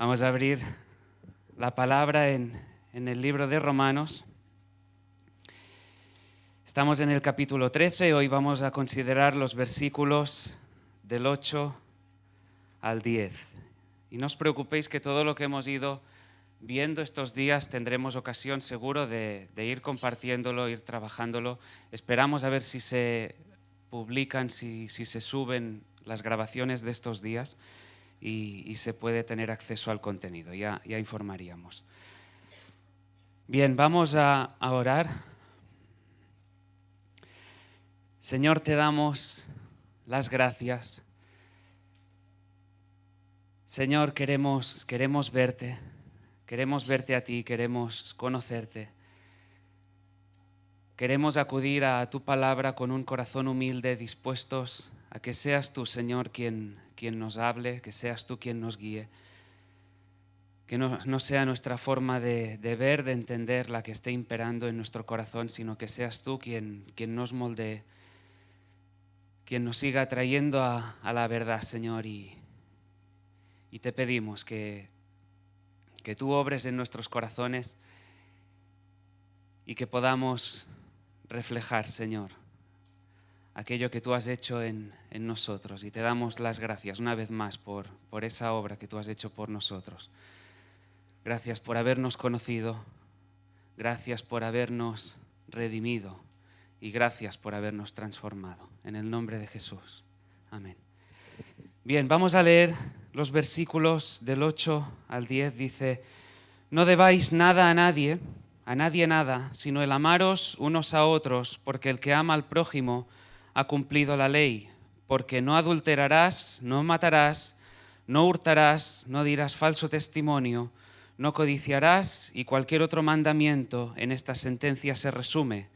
Vamos a abrir la palabra en el libro de Romanos. Estamos en el capítulo 13, hoy vamos a considerar los versículos del 8 al 10. Y no os preocupéis que todo lo que hemos ido viendo estos días tendremos ocasión seguro de ir compartiéndolo, ir trabajándolo. Esperamos a ver si se publican, si se suben las grabaciones de estos días y se puede tener acceso al contenido, ya informaríamos. Bien, vamos a orar. Señor, te damos las gracias. Señor, queremos verte a ti, queremos conocerte. Queremos acudir a tu palabra con un corazón humilde, dispuestos a que seas tú, Señor, quien nos hable, que seas tú quien nos guíe. Que no sea nuestra forma de ver, de entender la que esté imperando en nuestro corazón, sino que seas tú quien nos moldee, quien nos siga trayendo a la verdad, Señor. Y te pedimos que tú obres en nuestros corazones y que podamos reflejar, Señor, aquello que tú has hecho en nosotros. Y te damos las gracias una vez más por esa obra que tú has hecho por nosotros. Gracias por habernos conocido, gracias por habernos redimido y gracias por habernos transformado. En el nombre de Jesús. Amén. Bien, vamos a leer los versículos del 8 al 10. Dice: no debáis nada a nadie nada, sino el amaros unos a otros, porque el que ama al prójimo ha cumplido la ley. Porque no adulterarás, no matarás, no hurtarás, no dirás falso testimonio, no codiciarás, y cualquier otro mandamiento en esta sentencia se resume: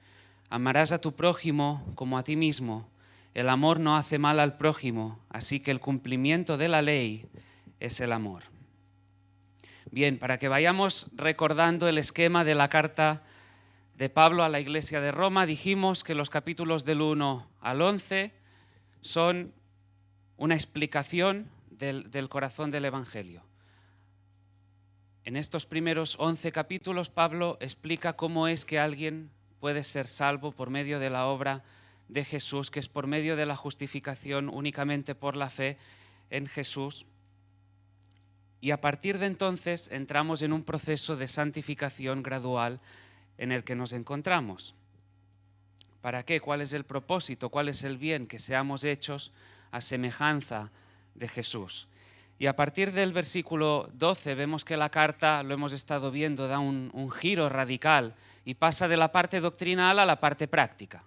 amarás a tu prójimo como a ti mismo. El amor no hace mal al prójimo, así que el cumplimiento de la ley es el amor. Bien, para que vayamos recordando el esquema de la carta de Pablo a la iglesia de Roma, dijimos que los capítulos del 1 al 11 son una explicación del corazón del Evangelio. En estos primeros 11 capítulos, Pablo explica cómo es que alguien puede ser salvo por medio de la obra de Jesús, que es por medio de la justificación únicamente por la fe en Jesús. Y a partir de entonces entramos en un proceso de santificación gradual en el que nos encontramos. ¿Para qué? ¿Cuál es el propósito? ¿Cuál es el bien? Que seamos hechos a semejanza de Jesús. Y a partir del versículo 12 vemos que la carta, lo hemos estado viendo, da un giro radical y pasa de la parte doctrinal a la parte práctica.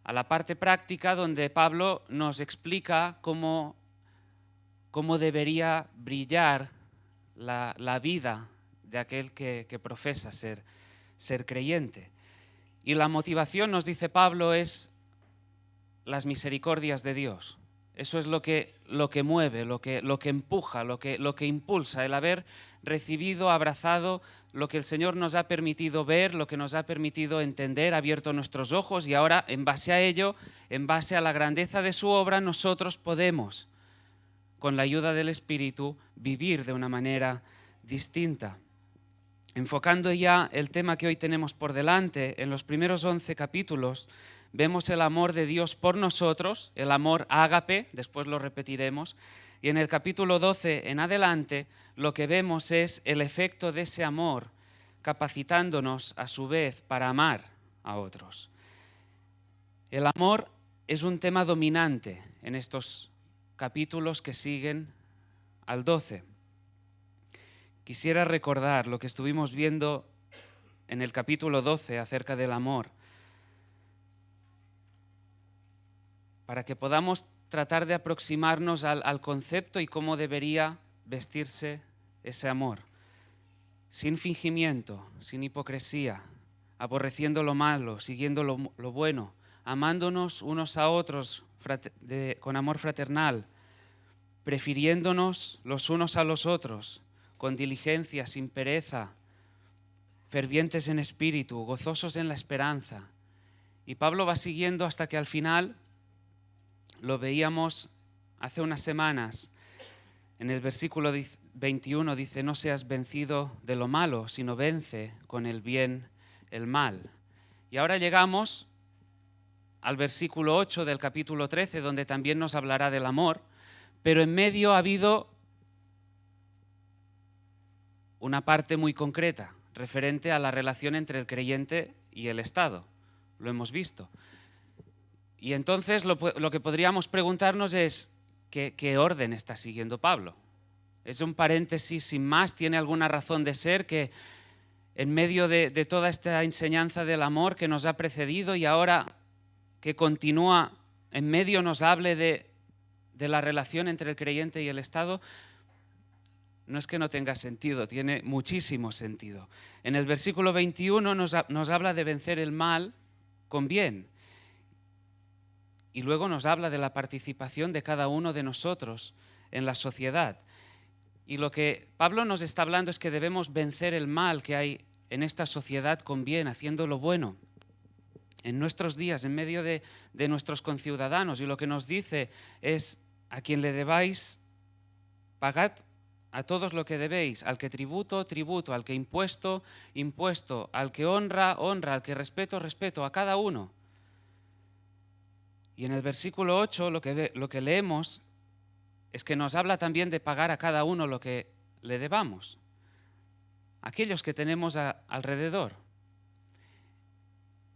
A la parte práctica donde Pablo nos explica cómo debería brillar la vida de aquel que profesa ser creyente. Y la motivación, nos dice Pablo, es las misericordias de Dios. Eso es lo que mueve, lo que empuja, lo que impulsa, el haber recibido, abrazado lo que el Señor nos ha permitido ver, lo que nos ha permitido entender, ha abierto nuestros ojos, y ahora, en base a ello, en base a la grandeza de su obra, nosotros podemos, con la ayuda del Espíritu, vivir de una manera distinta. Enfocando ya el tema que hoy tenemos por delante, en los primeros 11 capítulos vemos el amor de Dios por nosotros, el amor ágape, después lo repetiremos, y en el capítulo 12 en adelante lo que vemos es el efecto de ese amor capacitándonos a su vez para amar a otros. El amor es un tema dominante en estos capítulos que siguen al 12. Quisiera recordar lo que estuvimos viendo en el capítulo 12 acerca del amor, para que podamos tratar de aproximarnos al concepto y cómo debería vestirse ese amor. Sin fingimiento, sin hipocresía, aborreciendo lo malo, siguiendo lo bueno, amándonos unos a otros con amor fraternal, prefiriéndonos los unos a los otros, con diligencia, sin pereza, fervientes en espíritu, gozosos en la esperanza. Y Pablo va siguiendo hasta que al final, lo veíamos hace unas semanas, En el versículo 21 dice, no seas vencido de lo malo, sino vence con el bien el mal. Y ahora llegamos al versículo 8 del capítulo 13, donde también nos hablará del amor, pero en medio ha habido una parte muy concreta, referente a la relación entre el creyente y el Estado. Lo hemos visto. Y entonces lo que podríamos preguntarnos es, ¿qué orden está siguiendo Pablo? Es un paréntesis sin más, tiene alguna razón de ser que en medio de toda esta enseñanza del amor que nos ha precedido y ahora que continúa en medio nos hable de la relación entre el creyente y el Estado. No es que no tenga sentido, tiene muchísimo sentido. En el versículo 21 nos habla de vencer el mal con bien. Y luego nos habla de la participación de cada uno de nosotros en la sociedad. Y lo que Pablo nos está hablando es que debemos vencer el mal que hay en esta sociedad con bien, haciendo lo bueno. En nuestros días, en medio de nuestros conciudadanos. Y lo que nos dice es, a quien le debáis, pagad a todos lo que debéis, al que tributo, tributo, al que impuesto, impuesto, al que honra, honra, al que respeto, respeto, a cada uno. Y en el versículo 8 lo que leemos es que nos habla también de pagar a cada uno lo que le debamos, aquellos que tenemos alrededor.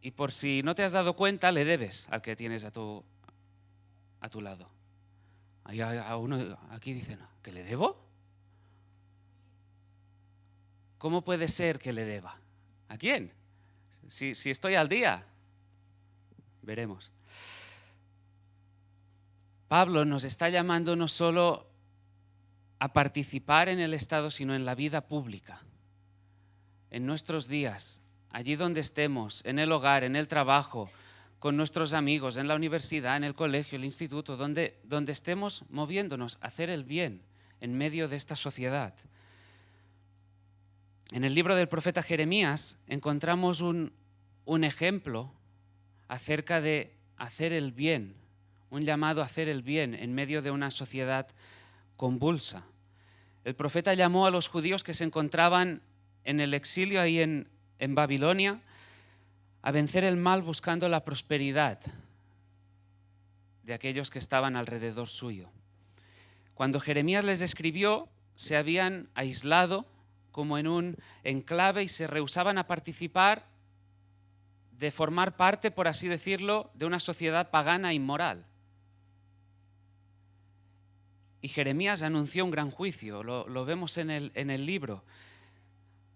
Y por si no te has dado cuenta, le debes al que tienes a tu lado. Hay a uno aquí dice, ¿que le debo? ¿Cómo puede ser que le deba? ¿A quién? Si estoy al día. Veremos. Pablo nos está llamando no solo a participar en el Estado, sino en la vida pública. En nuestros días, allí donde estemos, en el hogar, en el trabajo, con nuestros amigos, en la universidad, en el colegio, el instituto, donde estemos moviéndonos a hacer el bien en medio de esta sociedad. En el libro del profeta Jeremías encontramos un ejemplo acerca de hacer el bien, un llamado a hacer el bien en medio de una sociedad convulsa. El profeta llamó a los judíos que se encontraban en el exilio ahí en Babilonia a vencer el mal buscando la prosperidad de aquellos que estaban alrededor suyo. Cuando Jeremías les escribió, se habían aislado como en un enclave y se rehusaban a participar, de formar parte, por así decirlo, de una sociedad pagana e inmoral. Y Jeremías anunció un gran juicio, lo vemos en el libro.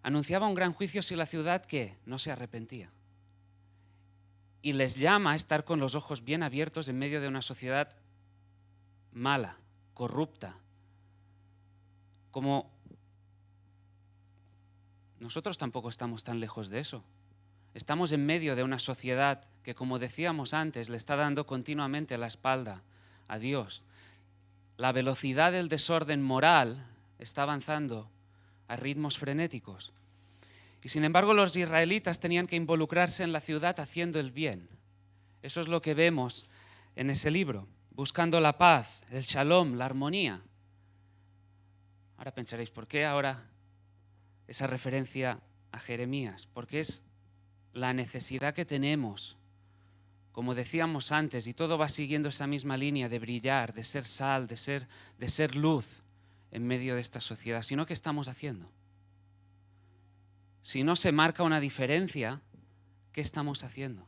Anunciaba un gran juicio si la ciudad, ¿qué? No se arrepentía. Y les llama a estar con los ojos bien abiertos en medio de una sociedad mala, corrupta. Como nosotros tampoco estamos tan lejos de eso. Estamos en medio de una sociedad que, como decíamos antes, le está dando continuamente la espalda a Dios. La velocidad del desorden moral está avanzando a ritmos frenéticos. Y sin embargo, los israelitas tenían que involucrarse en la ciudad haciendo el bien. Eso es lo que vemos en ese libro, buscando la paz, el shalom, la armonía. Ahora pensaréis, ¿por qué ahora esa referencia a Jeremías? Porque es la necesidad que tenemos, como decíamos antes, y todo va siguiendo esa misma línea de brillar, de ser sal, de ser luz en medio de esta sociedad. Si no, ¿qué estamos haciendo? Si no se marca una diferencia, ¿qué estamos haciendo?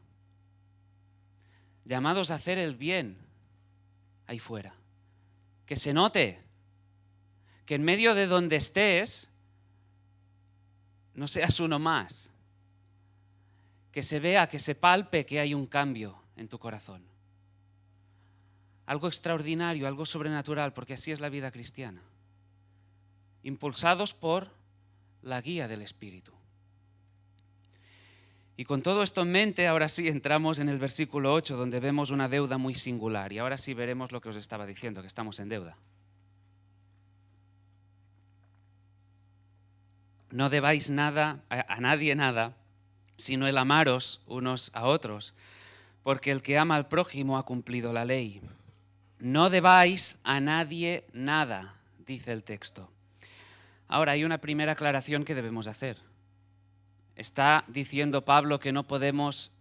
Llamados a hacer el bien ahí fuera. Que se note, que en medio de donde estés, no seas uno más. Que se vea, que se palpe que hay un cambio en tu corazón. Algo extraordinario, algo sobrenatural, porque así es la vida cristiana. Impulsados por la guía del Espíritu. Y con todo esto en mente, ahora sí entramos en el versículo 8, donde vemos una deuda muy singular. Y ahora sí veremos lo que os estaba diciendo, que estamos en deuda. No debáis nada, a nadie nada, sino el amaros unos a otros, porque el que ama al prójimo ha cumplido la ley. No debáis a nadie nada, dice el texto. Ahora, hay una primera aclaración que debemos hacer. ¿Está diciendo Pablo que no podemos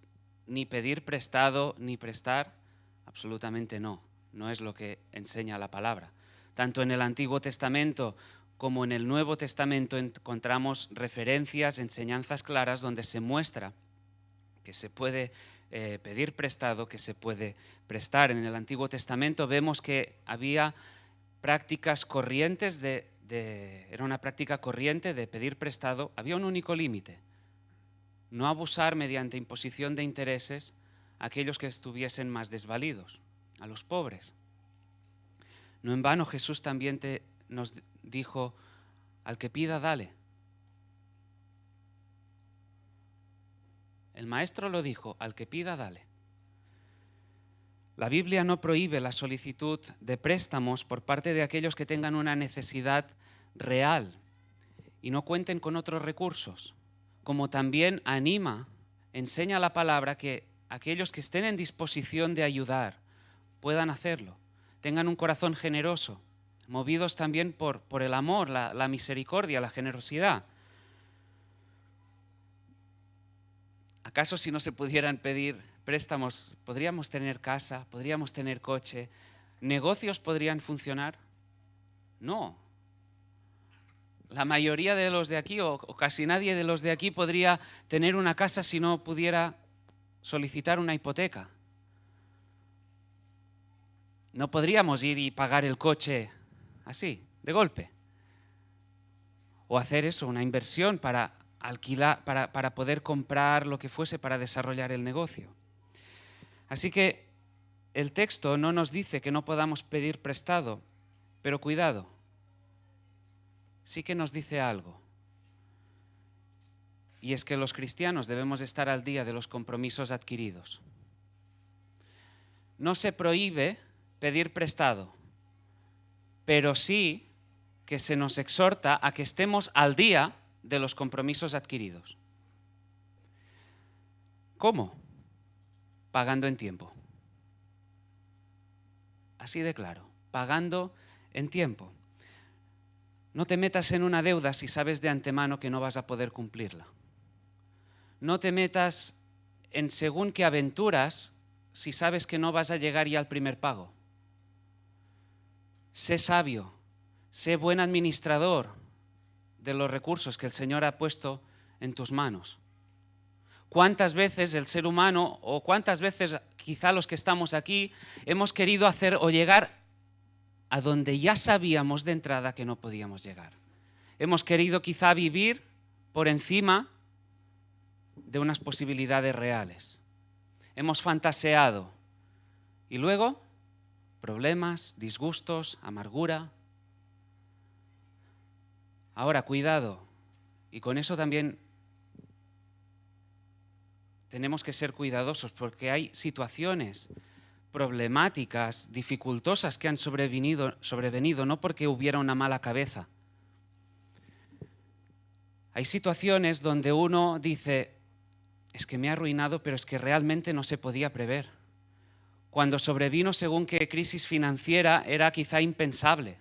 ni pedir prestado ni prestar? Absolutamente no. No es lo que enseña la palabra. Tanto en el Antiguo Testamento como en el Nuevo Testamento encontramos referencias, enseñanzas claras donde se muestra que se puede pedir prestado, que se puede prestar. En el Antiguo Testamento vemos que había prácticas corrientes era una práctica corriente de pedir prestado. Había un único límite: no abusar mediante imposición de intereses a aquellos que estuviesen más desvalidos, a los pobres. No en vano Jesús también nos dijo: al que pida, dale. El Maestro lo dijo: al que pida, dale. La Biblia no prohíbe la solicitud de préstamos por parte de aquellos que tengan una necesidad real y no cuenten con otros recursos, como también enseña la palabra que aquellos que estén en disposición de ayudar puedan hacerlo, tengan un corazón generoso, movidos también por el amor, la misericordia, la generosidad. ¿Acaso si no se pudieran pedir préstamos, podríamos tener casa, podríamos tener coche, negocios podrían funcionar? No. La mayoría de los de aquí, o casi nadie de los de aquí, podría tener una casa si no pudiera solicitar una hipoteca. No podríamos ir y pagar el coche así, de golpe. O hacer eso, una inversión para alquilar, para poder comprar lo que fuese para desarrollar el negocio. Así que el texto no nos dice que no podamos pedir prestado, pero cuidado, sí que nos dice algo. Y es que los cristianos debemos estar al día de los compromisos adquiridos. No se prohíbe pedir prestado, pero sí que se nos exhorta a que estemos al día de los compromisos adquiridos. ¿Cómo? Pagando en tiempo. Así de claro, pagando en tiempo. No te metas en una deuda si sabes de antemano que no vas a poder cumplirla. No te metas en según qué aventuras si sabes que no vas a llegar ya al primer pago. Sé sabio, sé buen administrador de los recursos que el Señor ha puesto en tus manos. ¿Cuántas veces el ser humano, o cuántas veces quizá los que estamos aquí, hemos querido hacer o llegar a donde ya sabíamos de entrada que no podíamos llegar? Hemos querido quizá vivir por encima de unas posibilidades reales. Hemos fantaseado y luego problemas, disgustos, amargura. Ahora, cuidado, y con eso también tenemos que ser cuidadosos porque hay situaciones problemáticas, dificultosas que han sobrevenido no porque hubiera una mala cabeza. Hay situaciones donde uno dice: es que me ha arruinado, pero es que realmente no se podía prever. Cuando sobrevino según qué crisis financiera era quizá impensable.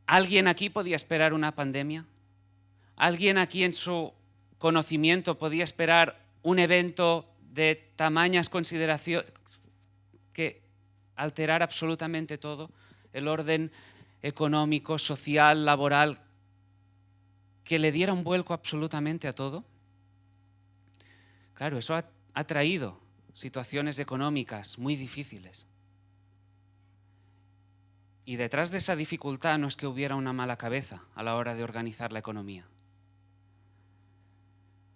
¿Alguien aquí podía esperar una pandemia? ¿Alguien aquí en su conocimiento podía esperar un evento de tamañas consideraciones que alterara absolutamente todo? El orden económico, social, laboral, que le diera un vuelco absolutamente a todo. Claro, eso ha traído situaciones económicas muy difíciles. Y detrás de esa dificultad no es que hubiera una mala cabeza a la hora de organizar la economía.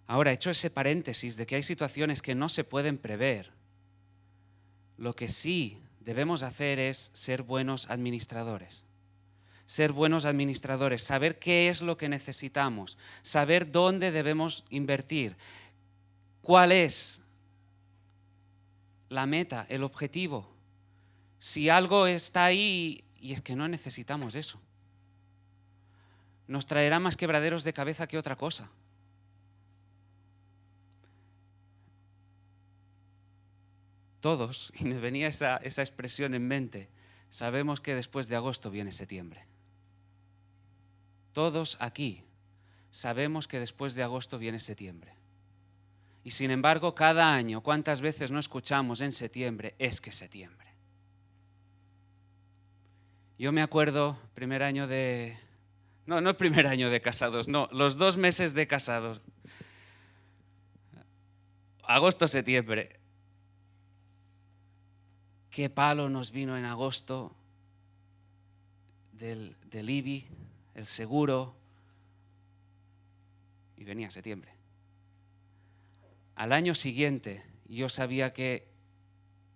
Ahora, hecho ese paréntesis de que hay situaciones que no se pueden prever, lo que sí debemos hacer es ser buenos administradores. Ser buenos administradores, saber qué es lo que necesitamos, saber dónde debemos invertir, cuál es la meta, el objetivo. Si algo está ahí y es que no necesitamos eso, nos traerá más quebraderos de cabeza que otra cosa. Todos, y me venía esa expresión en mente, sabemos que después de agosto viene septiembre. Todos aquí sabemos que después de agosto viene septiembre. Y sin embargo, cada año, ¿cuántas veces no escuchamos en septiembre? Es que septiembre. Yo me acuerdo, primer año de... No el primer año de casados, no, los 2 meses de casados. Agosto, septiembre. Qué palo nos vino en agosto del IBI, el seguro, y venía septiembre. Al año siguiente yo sabía que,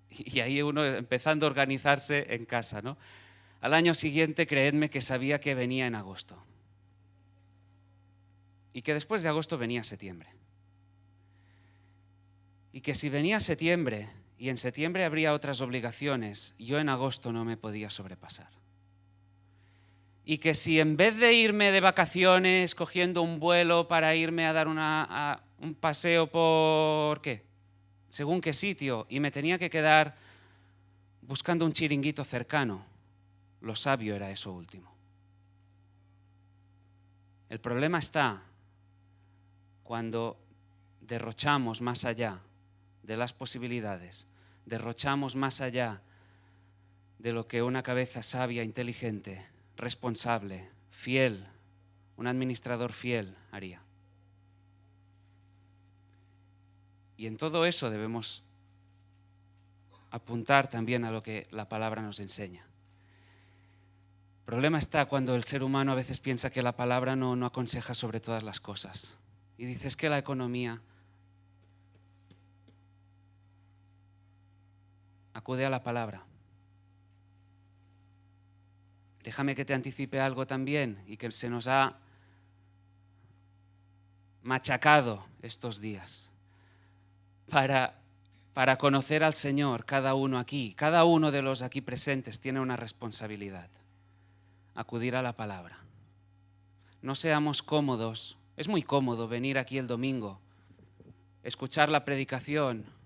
y ahí uno empezando a organizarse en casa, ¿no? Al año siguiente, creedme que sabía que venía en agosto. Y que después de agosto venía septiembre. Y que si venía septiembre, y en septiembre habría otras obligaciones, yo en agosto no me podía sobrepasar. Y que si en vez de irme de vacaciones cogiendo un vuelo para irme a dar un paseo por ¿qué? Según qué sitio, y me tenía que quedar buscando un chiringuito cercano, lo sabio era eso último. El problema está cuando derrochamos más allá de las posibilidades, derrochamos más allá de lo que una cabeza sabia, inteligente, responsable, fiel, un administrador fiel haría. Y en todo eso debemos apuntar también a lo que la palabra nos enseña. El problema está cuando el ser humano a veces piensa que la palabra no aconseja sobre todas las cosas. Y dices que la economía... Acude a la palabra. Déjame que te anticipe algo también y que se nos ha machacado estos días. Para conocer al Señor, cada uno aquí, cada uno de los aquí presentes tiene una responsabilidad. Acudir a la palabra. No seamos cómodos. Es muy cómodo venir aquí el domingo, escuchar la predicación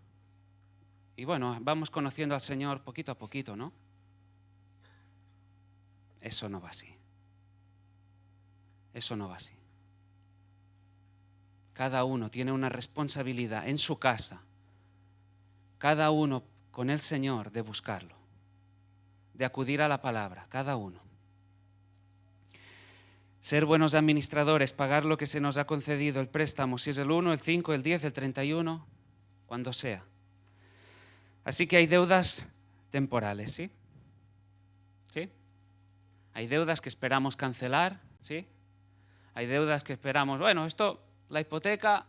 y bueno, vamos conociendo al Señor poquito a poquito, ¿no? Eso no va así. Eso no va así. Cada uno tiene una responsabilidad en su casa, cada uno con el Señor de buscarlo, de acudir a la palabra, cada uno. Ser buenos administradores, pagar lo que se nos ha concedido, el préstamo, si es el 1, el 5, el 10, el 31, cuando sea. Así que hay deudas temporales, ¿sí? ¿Sí? Hay deudas que esperamos cancelar, ¿sí? Hay deudas que esperamos, bueno, esto, la hipoteca,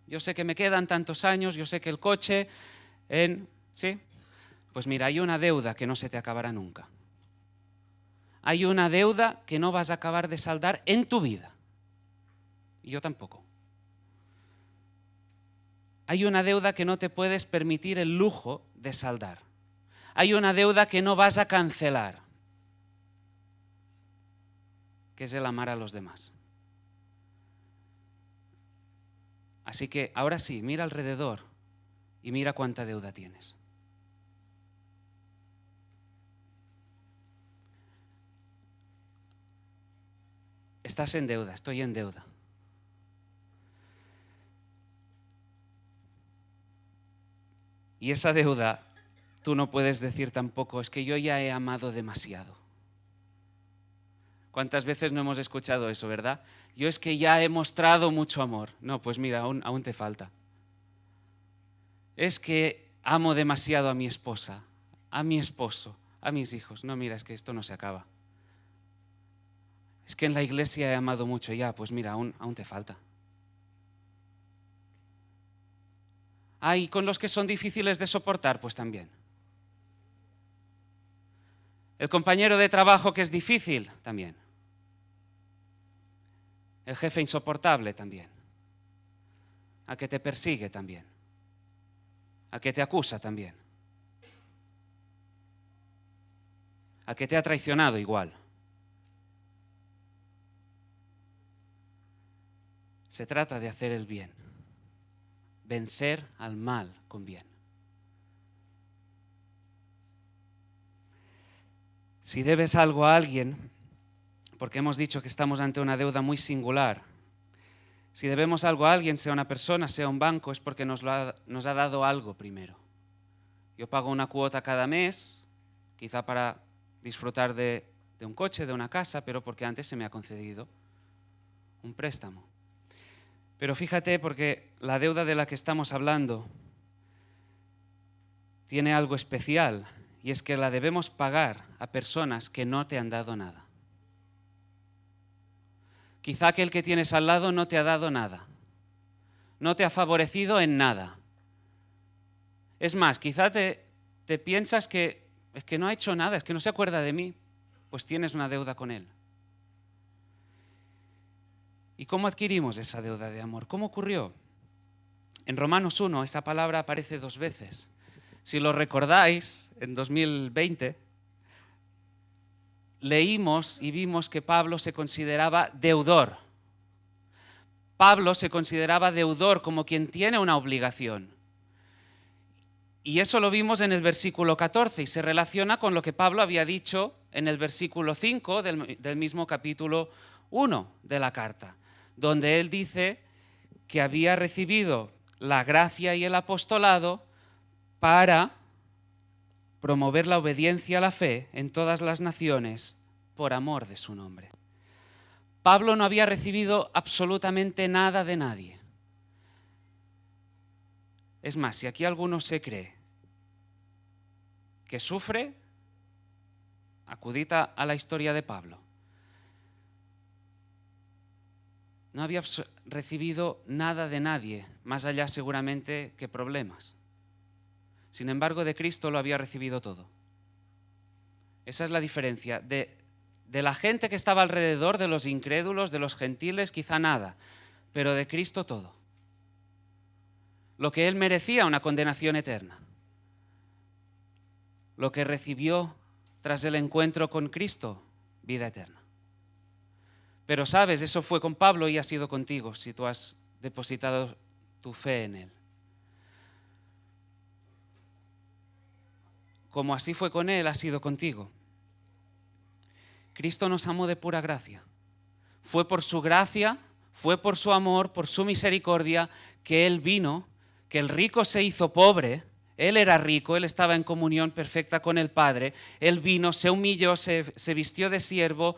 yo sé que me quedan tantos años, yo sé que el coche, ¿sí? Pues mira, hay una deuda que no se te acabará nunca. Hay una deuda que no vas a acabar de saldar en tu vida. Y yo tampoco. Hay una deuda que no te puedes permitir el lujo de saldar. Hay una deuda que no vas a cancelar, que es el amar a los demás. Así que ahora sí, mira alrededor y mira cuánta deuda tienes. Estás en deuda, estoy en deuda. Y esa deuda, tú no puedes decir tampoco, es que yo ya he amado demasiado. ¿Cuántas veces no hemos escuchado eso, verdad? Yo es que ya he mostrado mucho amor. No, pues mira, aún te falta. Es que amo demasiado a mi esposa, a mi esposo, a mis hijos. No, mira, es que esto no se acaba. Es que en la iglesia he amado mucho ya, pues mira, aún te falta. ¿Y con los que son difíciles de soportar? Pues también. El compañero de trabajo que es difícil, también. El jefe insoportable, también. A que te persigue, también. A que te acusa, también. A que te ha traicionado, igual. Se trata de hacer el bien. Vencer al mal con bien. Si debes algo a alguien, porque hemos dicho que estamos ante una deuda muy singular, si debemos algo a alguien, sea una persona, sea un banco, es porque nos ha dado algo primero. Yo pago una cuota cada mes, quizá para disfrutar de un coche, de una casa, pero porque antes se me ha concedido un préstamo. Pero fíjate, porque la deuda de la que estamos hablando tiene algo especial, y es que la debemos pagar a personas que no te han dado nada. Quizá aquel que tienes al lado no te ha dado nada, no te ha favorecido en nada. Es más, quizá te piensas que es que no ha hecho nada, es que no se acuerda de mí, pues tienes una deuda con él. ¿Y cómo adquirimos esa deuda de amor? ¿Cómo ocurrió? En Romanos 1 esa palabra aparece 2 veces. Si lo recordáis, en 2020 leímos y vimos que Pablo se consideraba deudor. Pablo se consideraba deudor, como quien tiene una obligación. Y eso lo vimos en el versículo 14 y se relaciona con lo que Pablo había dicho en el versículo 5 del mismo capítulo 1 de la carta, donde él dice que había recibido la gracia y el apostolado para promover la obediencia a la fe en todas las naciones por amor de su nombre. Pablo no había recibido absolutamente nada de nadie. Es más, si aquí alguno se cree que sufre, acudid a la historia de Pablo. No había recibido nada de nadie, más allá seguramente que problemas. Sin embargo, de Cristo lo había recibido todo. Esa es la diferencia. De la gente que estaba alrededor, de los incrédulos, de los gentiles, quizá nada, pero de Cristo todo. Lo que él merecía, una condenación eterna. Lo que recibió tras el encuentro con Cristo, vida eterna. Pero sabes, eso fue con Pablo y ha sido contigo si tú has depositado tu fe en él. Como así fue con él, ha sido contigo. Cristo nos amó de pura gracia. Fue por su gracia, fue por su amor, por su misericordia, que él vino, que el rico se hizo pobre. Él era rico, él estaba en comunión perfecta con el Padre. Él vino, se humilló, se vistió de siervo,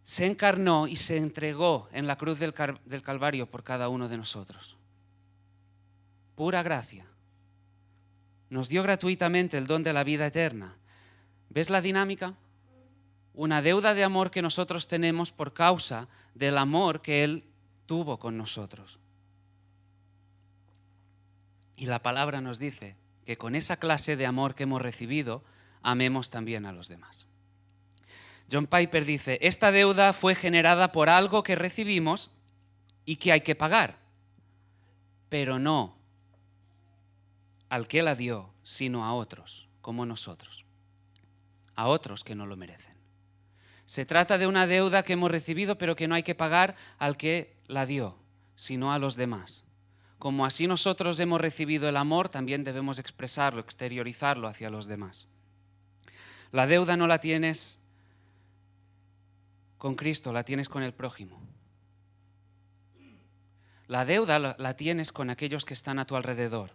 se encarnó y se entregó en la cruz del Calvario por cada uno de nosotros. Pura gracia. Nos dio gratuitamente el don de la vida eterna. ¿Ves la dinámica? Una deuda de amor que nosotros tenemos por causa del amor que Él tuvo con nosotros. Y la palabra nos dice que con esa clase de amor que hemos recibido, amemos también a los demás. John Piper dice, esta deuda fue generada por algo que recibimos y que hay que pagar, pero no al que la dio, sino a otros, como nosotros, a otros que no lo merecen. Se trata de una deuda que hemos recibido, pero que no hay que pagar al que la dio, sino a los demás. Como así nosotros hemos recibido el amor, también debemos expresarlo, exteriorizarlo hacia los demás. La deuda no la tienes con Cristo, la tienes con el prójimo. La deuda la tienes con aquellos que están a tu alrededor.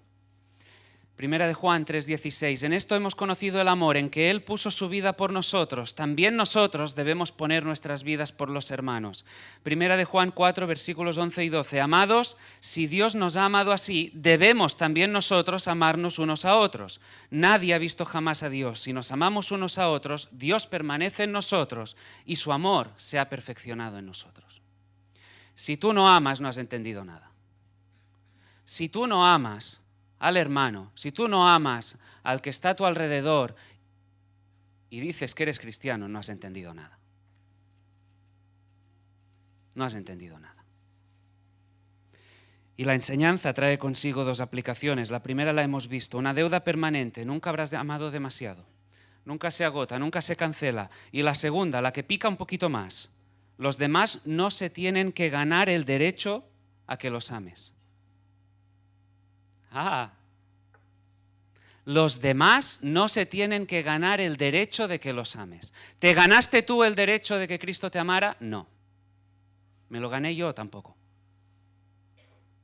Primera de Juan 3:16. En esto hemos conocido el amor, en que Él puso su vida por nosotros. También nosotros debemos poner nuestras vidas por los hermanos. Primera de Juan 4, versículos 11 y 12. Amados, si Dios nos ha amado así, debemos también nosotros amarnos unos a otros. Nadie ha visto jamás a Dios. Si nos amamos unos a otros, Dios permanece en nosotros y su amor se ha perfeccionado en nosotros. Si tú no amas, no has entendido nada. Si tú no amas al hermano, si tú no amas al que está a tu alrededor y dices que eres cristiano, no has entendido nada. No has entendido nada. Y la enseñanza trae consigo 2 aplicaciones. La primera la hemos visto, una deuda permanente, nunca habrás amado demasiado, nunca se agota, nunca se cancela. Y la segunda, la que pica un poquito más, los demás no se tienen que ganar el derecho a que los ames. Los demás no se tienen que ganar el derecho de que los ames. ¿Te ganaste tú el derecho de que Cristo te amara? No. ¿Me lo gané yo? Tampoco.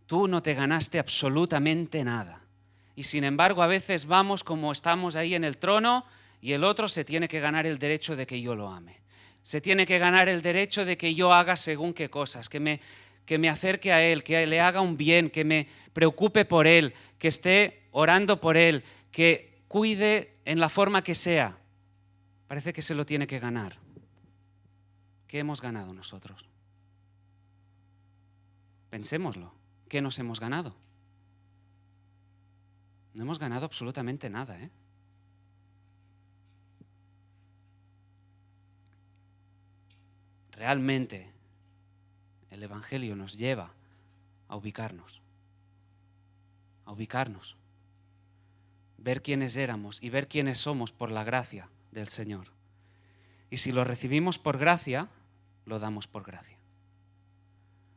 Tú no te ganaste absolutamente nada. Y sin embargo, a veces vamos como estamos ahí en el trono y el otro se tiene que ganar el derecho de que yo lo ame. Se tiene que ganar el derecho de que yo haga según qué cosas, que me acerque a él, que le haga un bien, que me preocupe por él, que esté orando por él, que cuide en la forma que sea. Parece que se lo tiene que ganar. ¿Qué hemos ganado nosotros? Pensémoslo. ¿Qué nos hemos ganado? No hemos ganado absolutamente nada, ¿eh? Realmente el Evangelio nos lleva a ubicarnos, ver quiénes éramos y ver quiénes somos por la gracia del Señor. Y si lo recibimos por gracia, lo damos por gracia.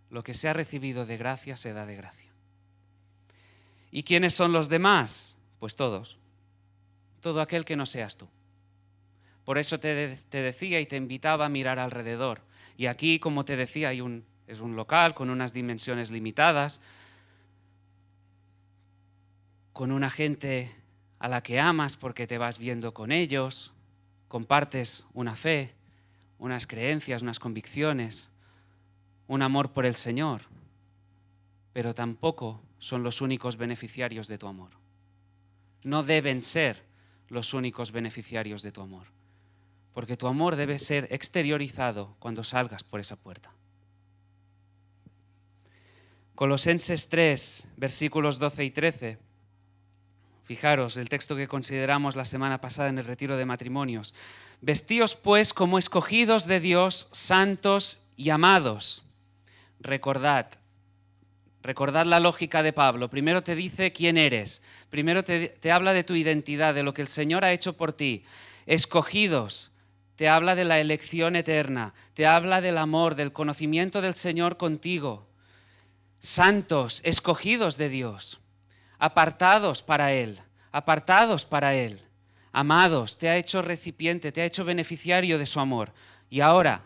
Lo que se ha recibido de gracia se da de gracia. ¿Y quiénes son los demás? Pues todos. Todo aquel que no seas tú. Por eso te decía y te invitaba a mirar alrededor. Y aquí, como te decía, es un local con unas dimensiones limitadas, con una gente a la que amas porque te vas viendo con ellos, compartes una fe, unas creencias, unas convicciones, un amor por el Señor, pero tampoco son los únicos beneficiarios de tu amor. No deben ser los únicos beneficiarios de tu amor, porque tu amor debe ser exteriorizado cuando salgas por esa puerta. Colosenses 3, versículos 12 y 13. Fijaros, el texto que consideramos la semana pasada en el retiro de matrimonios. Vestíos pues como escogidos de Dios, santos y amados. Recordad la lógica de Pablo. Primero te dice quién eres. Primero te habla de tu identidad, de lo que el Señor ha hecho por ti. Escogidos, te habla de la elección eterna. Te habla del amor, del conocimiento del Señor contigo. Santos, escogidos de Dios. Apartados para Él. Amados, te ha hecho recipiente, te ha hecho beneficiario de su amor. Y ahora,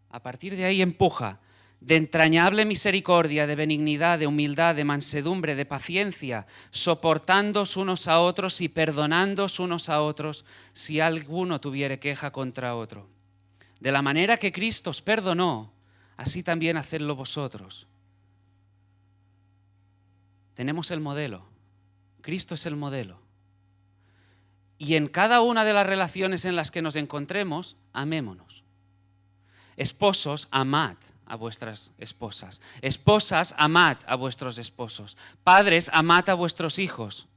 a partir de ahí empuja. De entrañable misericordia, de benignidad, de humildad, de mansedumbre, de paciencia, soportándoos unos a otros y perdonándoos unos a otros si alguno tuviere queja contra otro. De la manera que Cristo os perdonó, así también hacedlo vosotros. Tenemos el modelo. Cristo es el modelo. Y en cada una de las relaciones en las que nos encontremos, amémonos. Esposos, amad a vuestras esposas. Esposas, amad a vuestros esposos. Padres, amad a vuestros hijos.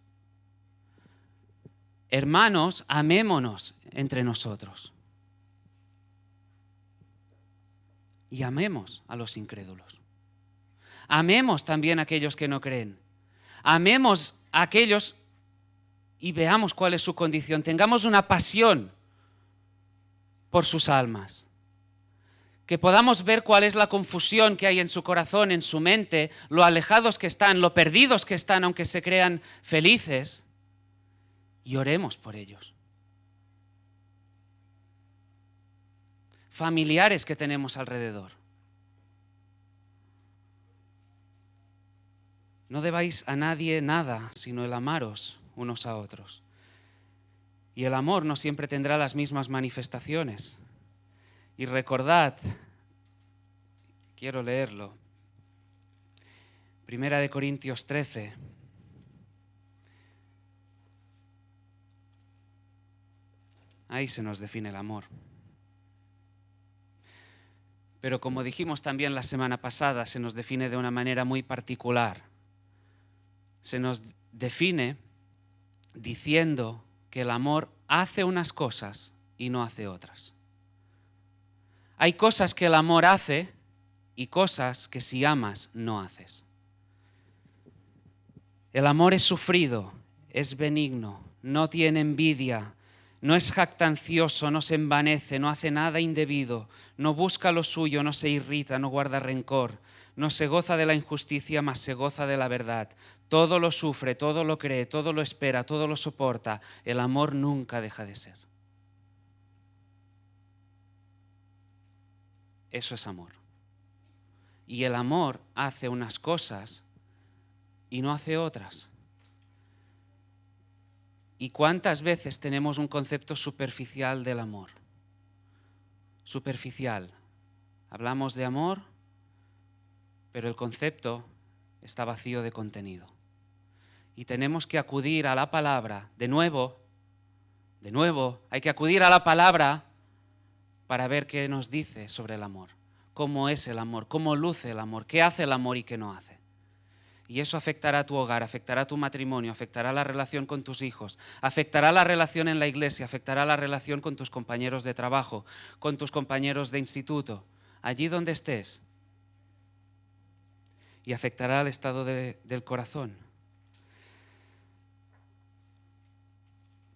Hermanos, amémonos entre nosotros. Y amemos a los incrédulos. Amemos también a aquellos que no creen. Amemos a aquellos y veamos cuál es su condición. Tengamos una pasión por sus almas. Que podamos ver cuál es la confusión que hay en su corazón, en su mente, lo alejados que están, lo perdidos que están, aunque se crean felices, y oremos por ellos. Familiares que tenemos alrededor. No debáis a nadie nada, sino el amaros unos a otros. Y el amor no siempre tendrá las mismas manifestaciones. Y recordad, quiero leerlo, 1 Corintios 13. Ahí se nos define el amor. Pero como dijimos también la semana pasada, se nos define de una manera muy particular. Se nos define diciendo que el amor hace unas cosas y no hace otras. Hay cosas que el amor hace y cosas que si amas no haces. El amor es sufrido, es benigno, no tiene envidia, no es jactancioso, no se envanece, no hace nada indebido, no busca lo suyo, no se irrita, no guarda rencor, no se goza de la injusticia, mas se goza de la verdad. todo lo sufre, todo lo cree, todo lo espera, todo lo soporta. El amor nunca deja de ser. Eso es amor. Y el amor hace unas cosas y no hace otras. ¿Y cuántas veces tenemos un concepto superficial del amor? Superficial. Hablamos de amor, pero el concepto está vacío de contenido. Y tenemos que acudir a la palabra, de nuevo, hay que acudir a la palabra para ver qué nos dice sobre el amor, cómo es el amor, cómo luce el amor, qué hace el amor y qué no hace. Y eso afectará a tu hogar, afectará a tu matrimonio, afectará la relación con tus hijos, afectará la relación en la iglesia, afectará la relación con tus compañeros de trabajo, con tus compañeros de instituto, allí donde estés. Y afectará al estado del corazón.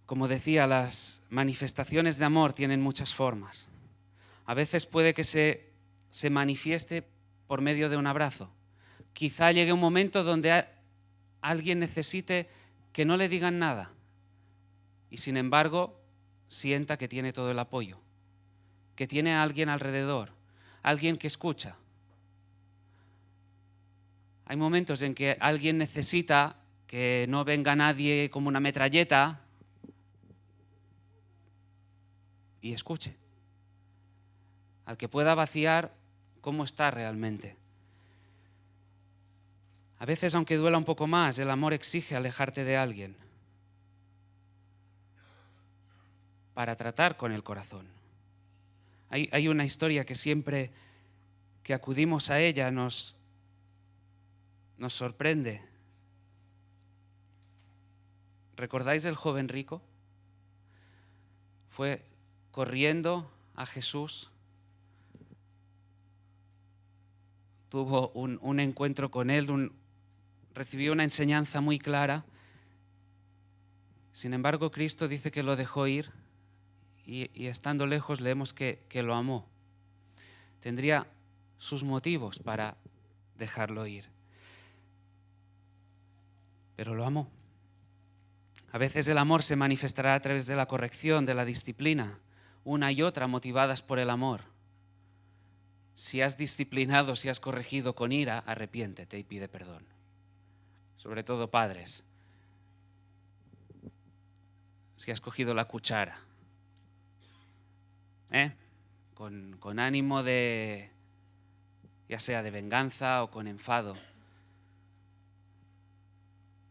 Como decía, las manifestaciones de amor tienen muchas formas. A veces puede que se manifieste por medio de un abrazo. Quizá llegue un momento donde alguien necesite que no le digan nada y sin embargo sienta que tiene todo el apoyo, que tiene a alguien alrededor, alguien que escucha. Hay momentos en que alguien necesita que no venga nadie como una metralleta y escuche, al que pueda vaciar cómo está realmente. A veces, aunque duela un poco más, el amor exige alejarte de alguien para tratar con el corazón. Hay una historia que siempre que acudimos a ella nos sorprende. ¿Recordáis el joven rico? Fue corriendo a Jesús, tuvo un encuentro con él, recibió una enseñanza muy clara. Sin embargo, Cristo dice que lo dejó ir y estando lejos leemos que lo amó. Tendría sus motivos para dejarlo ir, pero lo amó. A veces el amor se manifestará a través de la corrección, de la disciplina, una y otra motivadas por el amor. Si has disciplinado, si has corregido con ira, arrepiéntete y pide perdón. Sobre todo padres, si has cogido la cuchara, con ánimo de, ya sea de venganza o con enfado,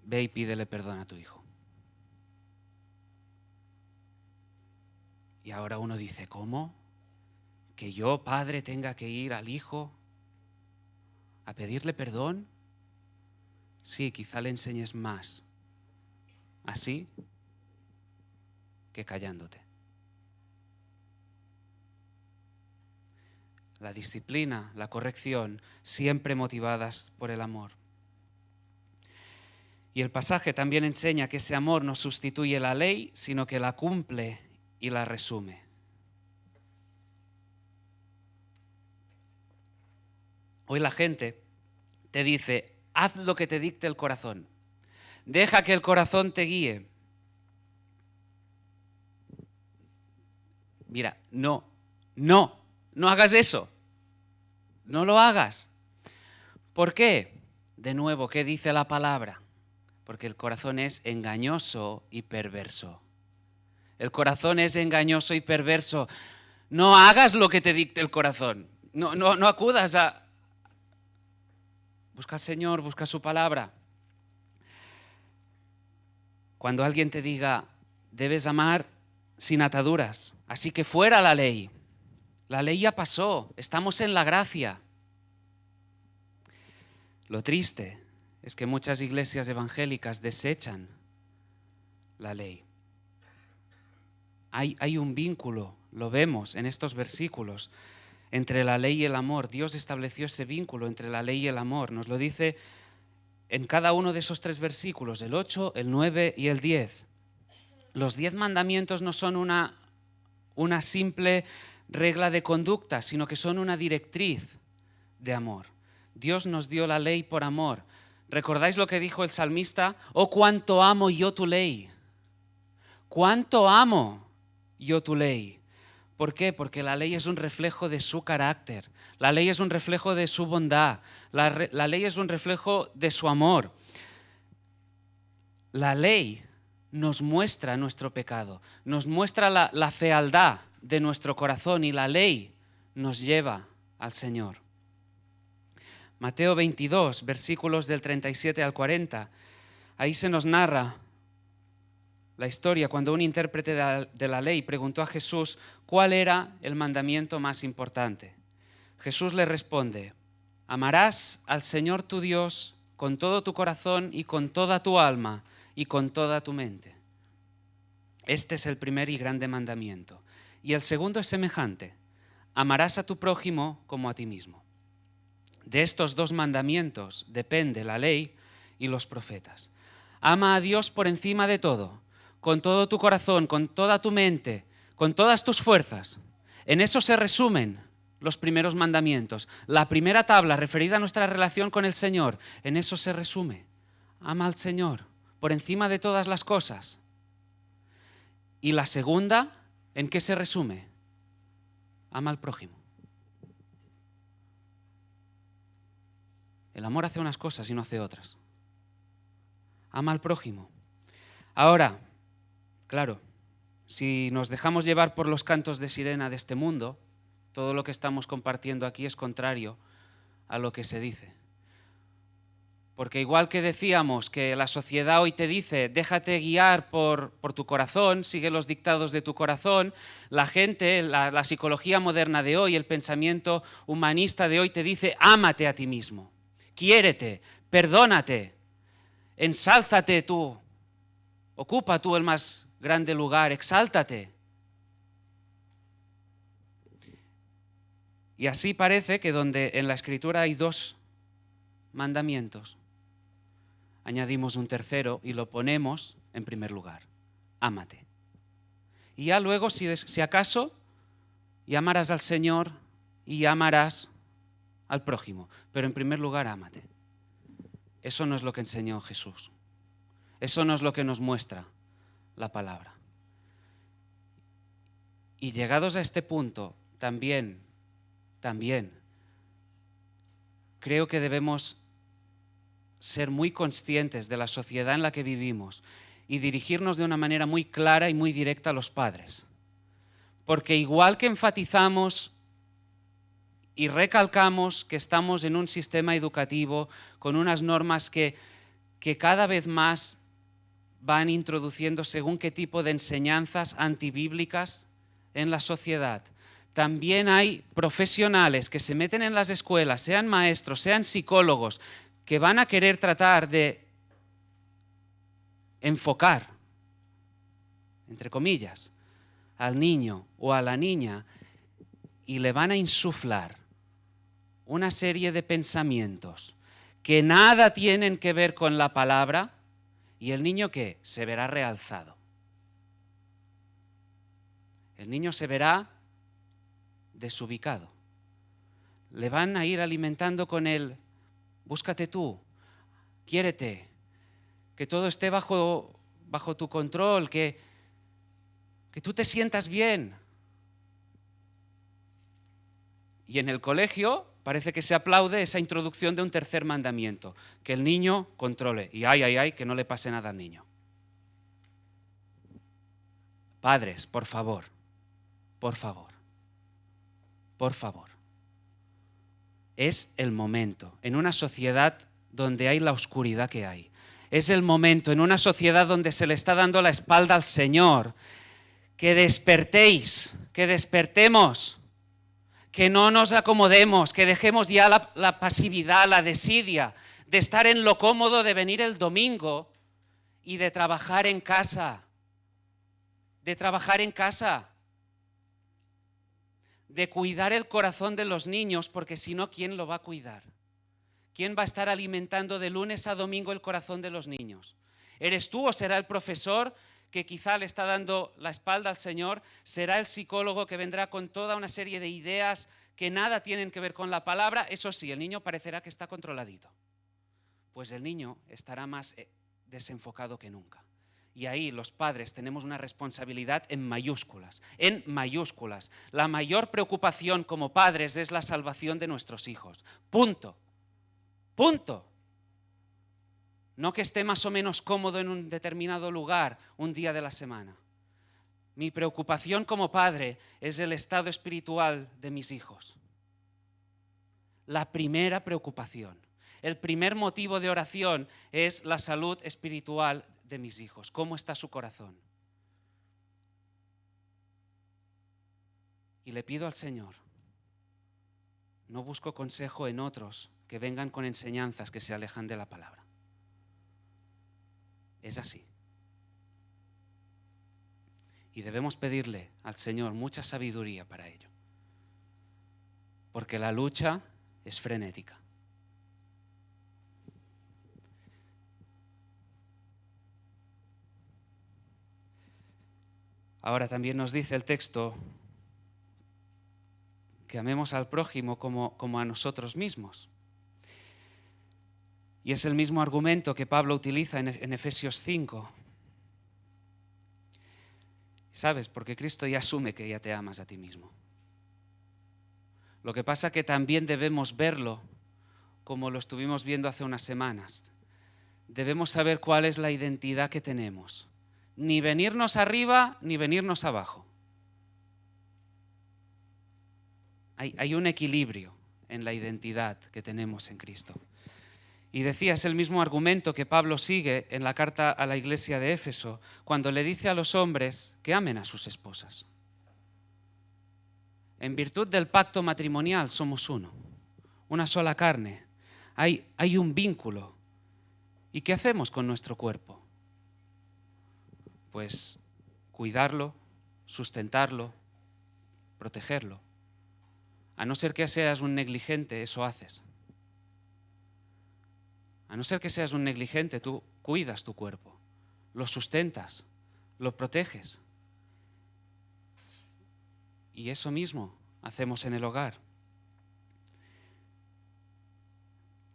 ve y pídele perdón a tu hijo. Y ahora uno dice, ¿cómo? ¿Que yo, padre, tenga que ir al hijo a pedirle perdón? Sí, quizá le enseñes más así que callándote. La disciplina, la corrección, siempre motivadas por el amor. Y el pasaje también enseña que ese amor no sustituye la ley, sino que la cumple y la resume. Hoy la gente te dice, haz lo que te dicte el corazón. Deja que el corazón te guíe. Mira, no hagas eso. No lo hagas. ¿Por qué? De nuevo, ¿qué dice la palabra? Porque el corazón es engañoso y perverso. El corazón es engañoso y perverso. No hagas lo que te dicte el corazón. No acudas a... Busca al Señor, busca su palabra. Cuando alguien te diga, debes amar sin ataduras, así que fuera la ley. La ley ya pasó, estamos en la gracia. Lo triste es que muchas iglesias evangélicas desechan la ley. Hay un vínculo, lo vemos en estos versículos, entre la ley y el amor. Dios estableció ese vínculo entre la ley y el amor. Nos lo dice en cada uno de esos 3 versículos, el 8, el 9 y el 10. Los 10 mandamientos no son una simple regla de conducta, sino que son una directriz de amor. Dios nos dio la ley por amor. ¿Recordáis lo que dijo el salmista? Oh, cuánto amo yo tu ley. Cuánto amo yo tu ley. ¿Por qué? Porque la ley es un reflejo de su carácter. La ley es un reflejo de su bondad. La ley es un reflejo de su amor. La ley nos muestra nuestro pecado, nos muestra la fealdad de nuestro corazón y la ley nos lleva al Señor. Mateo 22, versículos del 37 al 40. Ahí se nos narra la historia cuando un intérprete de la ley preguntó a Jesús cuál era el mandamiento más importante. Jesús le responde: amarás al Señor tu Dios con todo tu corazón y con toda tu alma y con toda tu mente. Este es el primer y grande mandamiento. Y el segundo es semejante: amarás a tu prójimo como a ti mismo. De estos dos mandamientos depende la ley y los profetas. Ama a Dios por encima de todo, con todo tu corazón, con toda tu mente, con todas tus fuerzas. En eso se resumen los primeros mandamientos. La primera tabla referida a nuestra relación con el Señor, en eso se resume. Ama al Señor por encima de todas las cosas. Y la segunda, ¿en qué se resume? Ama al prójimo. El amor hace unas cosas y no hace otras. Ama al prójimo. Ahora, claro, si nos dejamos llevar por los cantos de sirena de este mundo, todo lo que estamos compartiendo aquí es contrario a lo que se dice. Porque igual que decíamos que la sociedad hoy te dice, déjate guiar por tu corazón, sigue los dictados de tu corazón, la gente, la psicología moderna de hoy, el pensamiento humanista de hoy te dice, ámate a ti mismo, quiérete, perdónate, ensálzate tú, ocupa tú el más grande lugar, exáltate. Y así parece que donde en la Escritura hay dos mandamientos, añadimos un tercero y lo ponemos en primer lugar. Ámate. Y ya luego, si acaso, llamarás al Señor y llamarás al prójimo. Pero en primer lugar, ámate. Eso no es lo que enseñó Jesús. Eso no es lo que nos muestra la palabra. Y llegados a este punto, también, creo que debemos ser muy conscientes de la sociedad en la que vivimos y dirigirnos de una manera muy clara y muy directa a los padres. Porque igual que enfatizamos y recalcamos que estamos en un sistema educativo con unas normas que cada vez más van introduciendo según qué tipo de enseñanzas antibíblicas en la sociedad, también hay profesionales que se meten en las escuelas, sean maestros, sean psicólogos, que van a querer tratar de enfocar, entre comillas, al niño o a la niña y le van a insuflar una serie de pensamientos que nada tienen que ver con la palabra y el niño ¿qué? Se verá realzado. El niño se verá desubicado. Le van a ir alimentando con el búscate tú, quiérete, que todo esté bajo tu control, que tú te sientas bien. Y en el colegio parece que se aplaude esa introducción de un tercer mandamiento, que el niño controle. Y ay, que no le pase nada al niño. Padres, por favor. Es el momento, en una sociedad donde hay la oscuridad que hay. Es el momento, en una sociedad donde se le está dando la espalda al Señor, que despertéis, que despertemos, que no nos acomodemos, que dejemos ya la pasividad, la desidia, de estar en lo cómodo de venir el domingo y de trabajar en casa, de cuidar el corazón de los niños, porque si no, ¿quién lo va a cuidar? ¿Quién va a estar alimentando de lunes a domingo el corazón de los niños? ¿Eres tú o será el profesor que quizá le está dando la espalda al Señor? ¿Será el psicólogo que vendrá con toda una serie de ideas que nada tienen que ver con la palabra? Eso sí, el niño parecerá que está controladito, pues el niño estará más desenfocado que nunca. Y ahí los padres tenemos una responsabilidad en mayúsculas, en mayúsculas. La mayor preocupación como padres es la salvación de nuestros hijos. Punto. Punto. No que esté más o menos cómodo en un determinado lugar un día de la semana. Mi preocupación como padre es el estado espiritual de mis hijos. La primera preocupación. El primer motivo de oración es la salud espiritual de mis hijos. ¿Cómo está su corazón? Y le pido al Señor, no busco consejo en otros que vengan con enseñanzas que se alejan de la palabra. Es así. Y debemos pedirle al Señor mucha sabiduría para ello. Porque la lucha es frenética. Ahora también nos dice el texto que amemos al prójimo como a nosotros mismos. Y es el mismo argumento que Pablo utiliza en Efesios 5. ¿Sabes? Porque Cristo ya asume que ya te amas a ti mismo. Lo que pasa es que también debemos verlo como lo estuvimos viendo hace unas semanas. Debemos saber cuál es la identidad que tenemos. Ni venirnos arriba ni venirnos abajo. Hay un equilibrio en la identidad que tenemos en Cristo. Y decía, es el mismo argumento que Pablo sigue en la carta a la iglesia de Éfeso, cuando le dice a los hombres que amen a sus esposas. En virtud del pacto matrimonial somos uno, una sola carne. Hay un vínculo. ¿Y qué hacemos con nuestro cuerpo? Pues cuidarlo, sustentarlo, protegerlo. A no ser que seas un negligente, eso haces. A no ser que seas un negligente, tú cuidas tu cuerpo, lo sustentas, lo proteges. Y eso mismo hacemos en el hogar.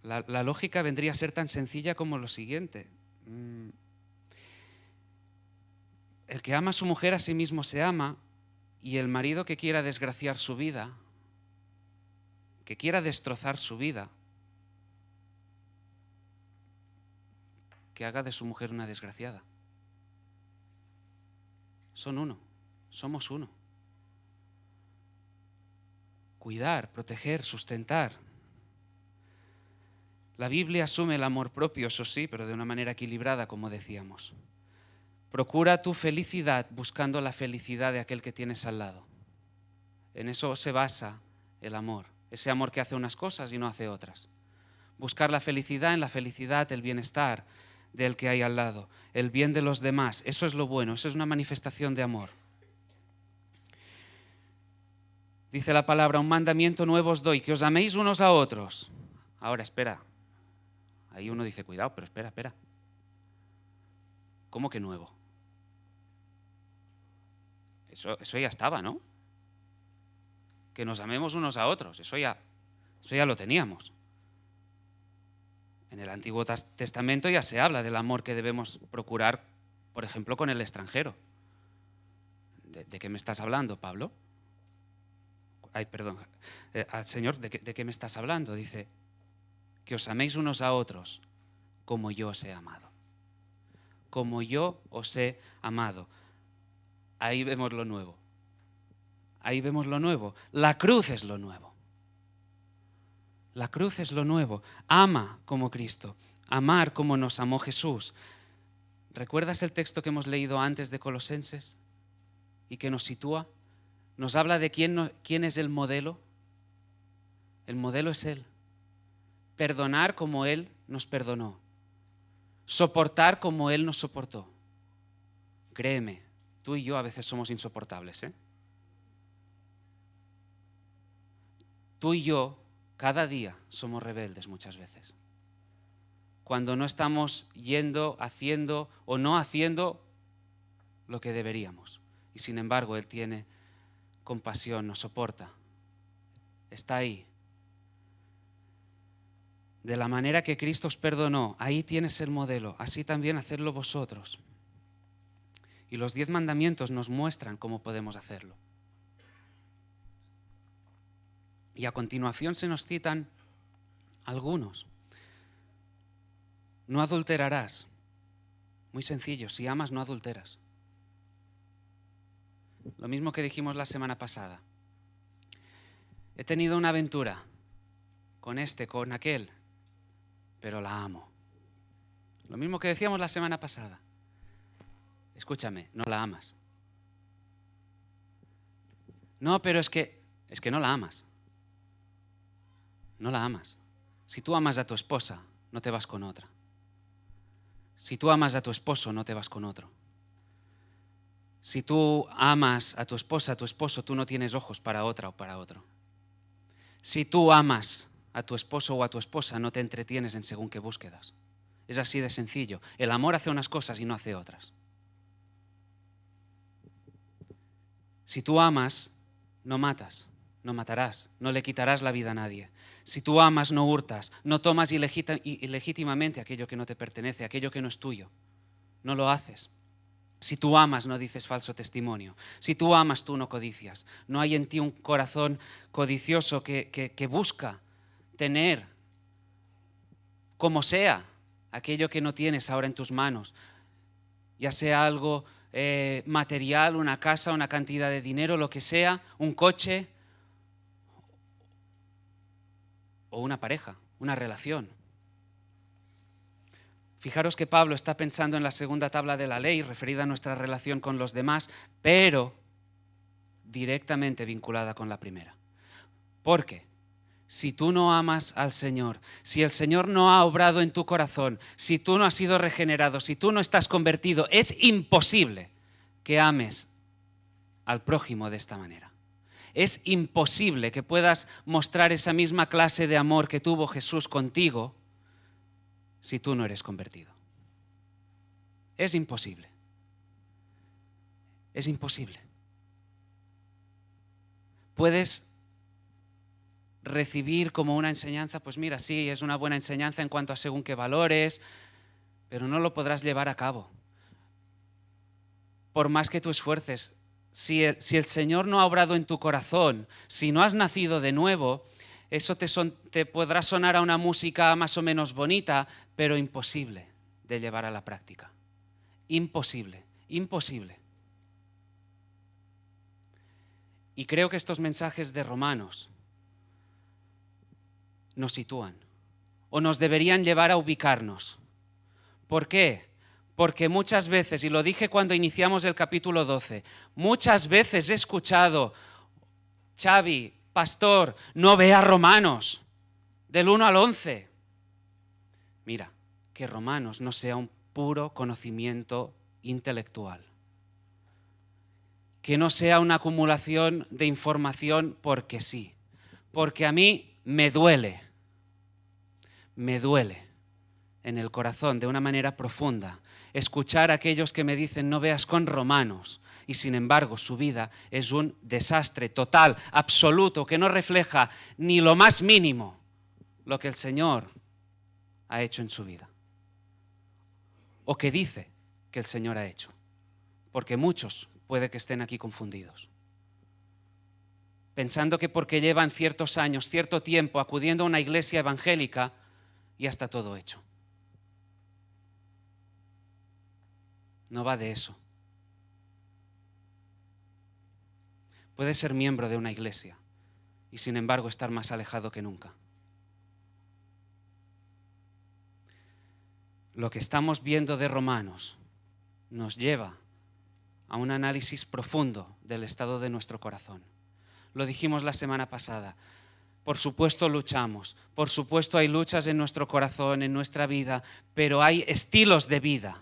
La lógica vendría a ser tan sencilla como lo siguiente. El que ama a su mujer a sí mismo se ama, y el marido que quiera desgraciar su vida, que quiera destrozar su vida, que haga de su mujer una desgraciada. Son uno, somos uno. Cuidar, proteger, sustentar. La Biblia asume el amor propio, eso sí, pero de una manera equilibrada, como decíamos. Procura tu felicidad buscando la felicidad de aquel que tienes al lado. En eso se basa el amor, ese amor que hace unas cosas y no hace otras. Buscar la felicidad en la felicidad, el bienestar del que hay al lado, el bien de los demás. Eso es lo bueno, eso es una manifestación de amor. Dice la palabra, un mandamiento nuevo os doy, que os améis unos a otros. Ahora, espera. Ahí uno dice, cuidado, pero espera. ¿Cómo que nuevo? Eso ya estaba, ¿no? Que nos amemos unos a otros, eso ya lo teníamos. En el Antiguo Testamento ya se habla del amor que debemos procurar, por ejemplo, con el extranjero. ¿De qué me estás hablando, Pablo? Ay, perdón. Señor, ¿de qué me estás hablando? Dice, que os améis unos a otros como yo os he amado. Como yo os he amado. Ahí vemos lo nuevo. Ahí vemos lo nuevo. La cruz es lo nuevo. La cruz es lo nuevo. Ama como Cristo. Amar como nos amó Jesús. ¿Recuerdas el texto que hemos leído antes de Colosenses? Y que nos sitúa. Nos habla de quién es el modelo. El modelo es Él. Perdonar como Él nos perdonó. Soportar como Él nos soportó. Créeme, tú y yo a veces somos insoportables, ¿eh? Tú y yo, cada día, somos rebeldes muchas veces. Cuando no estamos yendo, haciendo o no haciendo lo que deberíamos. Y sin embargo, Él tiene compasión, nos soporta. Está ahí. de la manera que Cristo os perdonó, ahí tienes el modelo, así también hacedlo vosotros. Y los 10 mandamientos nos muestran cómo podemos hacerlo. Y a continuación se nos citan algunos. No adulterarás. Muy sencillo, si amas no adulteras. Lo mismo que dijimos la semana pasada. He tenido una aventura con este, con aquel, pero la amo. Lo mismo que decíamos la semana pasada. Escúchame, no la amas. No, pero es que no la amas. No la amas. Si tú amas a tu esposa, no te vas con otra. Si tú amas a tu esposo, no te vas con otro. Si tú amas a tu esposa, a tu esposo, tú no tienes ojos para otra o para otro. Si tú amas a tu esposo o a tu esposa, no te entretienes en según qué búsquedas. Es así de sencillo. El amor hace unas cosas y no hace otras. Si tú amas, no matas, no matarás, no le quitarás la vida a nadie. Si tú amas, no hurtas, no tomas ilegítimamente aquello que no te pertenece, aquello que no es tuyo. No lo haces. Si tú amas, no dices falso testimonio. Si tú amas, tú no codicias. No hay en ti un corazón codicioso que busca tener, como sea, aquello que no tienes ahora en tus manos, ya sea algo material, una casa, una cantidad de dinero, lo que sea, un coche o una pareja, una relación. Fijaros que Pablo está pensando en la segunda tabla de la ley, referida a nuestra relación con los demás, pero directamente vinculada con la primera. ¿Por qué? Si tú no amas al Señor, si el Señor no ha obrado en tu corazón, si tú no has sido regenerado, si tú no estás convertido, es imposible que ames al prójimo de esta manera. Es imposible que puedas mostrar esa misma clase de amor que tuvo Jesús contigo si tú no eres convertido. Es imposible. Es imposible. Puedes recibir como una enseñanza, pues mira, sí, es una buena enseñanza en cuanto a según qué valores, pero no lo podrás llevar a cabo. Por más que tú esfuerces, si el Señor no ha obrado en tu corazón, si no has nacido de nuevo, eso te podrá sonar a una música más o menos bonita, pero imposible de llevar a la práctica. Imposible, imposible. Y creo que estos mensajes de Romanos nos sitúan o nos deberían llevar a ubicarnos. ¿Por qué? Porque muchas veces, y lo dije cuando iniciamos el capítulo 12, muchas veces he escuchado, Xavi, pastor, no vea Romanos, del 1 al 11. Mira, que Romanos no sea un puro conocimiento intelectual. Que no sea una acumulación de información porque sí. Porque a mí me duele en el corazón de una manera profunda escuchar a aquellos que me dicen no veas con Romanos y sin embargo su vida es un desastre total, absoluto, que no refleja ni lo más mínimo lo que el Señor ha hecho en su vida o que dice que el Señor ha hecho, porque muchos puede que estén aquí confundidos, pensando que porque llevan ciertos años, cierto tiempo acudiendo a una iglesia evangélica, ya está todo hecho. No va de eso. Puedes ser miembro de una iglesia y sin embargo estar más alejado que nunca. Lo que estamos viendo de Romanos nos lleva a un análisis profundo del estado de nuestro corazón. Lo dijimos la semana pasada. Por supuesto luchamos, por supuesto hay luchas en nuestro corazón, en nuestra vida, pero hay estilos de vida